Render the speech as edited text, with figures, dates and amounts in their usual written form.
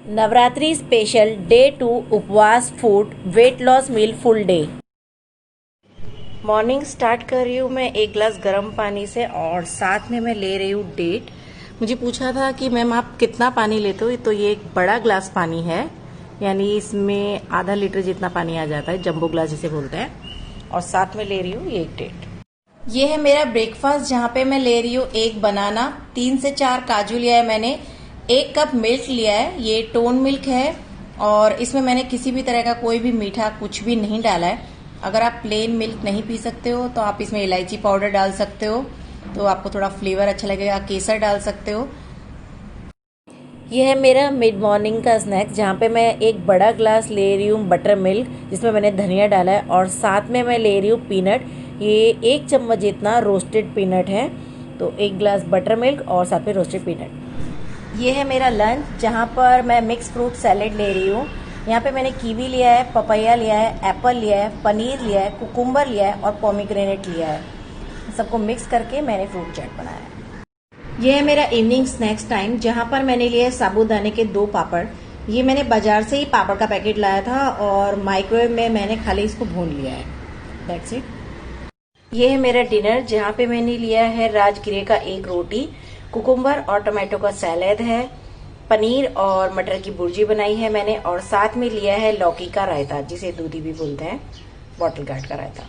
Navratri special day 2 उपवास food weight loss मील full day. Morning start कर रही हूँ मैं एक गिलास गर्म पानी से और साथ में मैं ले रही हूँ डेट। मुझे पूछा था कि मैम आप कितना पानी लेते हो, तो ये एक बड़ा ग्लास पानी है, यानी इसमें आधा लीटर जितना पानी आ जाता है, जंबो ग्लास जिसे बोलते हैं। और साथ में ले रही हूँ ये एक डेट। ये है मेरा ब्रेकफास्ट, जहाँ पे मैं ले रही हूँ एक बनाना, 3 से 4 काजू लिया है मैंने, 1 कप मिल्क लिया है, ये टोन मिल्क है और इसमें मैंने किसी भी तरह का कोई भी मीठा कुछ भी नहीं डाला है। अगर आप प्लेन मिल्क नहीं पी सकते हो तो आप इसमें इलायची पाउडर डाल सकते हो, तो आपको थोड़ा फ्लेवर अच्छा लगेगा, केसर डाल सकते हो। ये है मेरा मिड मॉर्निंग का स्नैक्स, जहाँ पे मैं एक बड़ा ग्लास ले रही हूँ बटर मिल्क, जिसमें मैंने धनिया डाला है, और साथ में मैं ले रही हूँ पीनट। ये 1 चम्मच जितना रोस्टेड पीनट है, तो 1 ग्लास बटर मिल्क और साथ में रोस्टेड पीनट। ये है मेरा लंच, जहाँ पर मैं मिक्स फ्रूट सैलेड ले रही हूँ। यहाँ पे मैंने कीवी लिया है, पपैया लिया है, एप्पल लिया है, पनीर लिया है, कुकुम्बर लिया है और पोमीग्रेनेट लिया है। सबको मिक्स करके मैंने फ्रूट चाट बनाया है। ये है मेरा इवनिंग स्नैक्स टाइम, जहाँ पर मैंने लिया है साबूदाने के 2 पापड़। ये मैंने बाजार से ही पापड़ का पैकेट लाया था और माइक्रोवेव में मैंने खाली इसको भून लिया है। That's it. ये है मेरा डिनर, जहाँ पे मैंने लिया है राजगिरे का 1 रोटी, कुकुम्बर और टोमेटो का सैलेड है, पनीर और मटर की भुर्जी बनाई है मैंने, और साथ में लिया है लौकी का रायता, जिसे दूधी भी बोलते हैं, बॉटल गार्ड का रायता।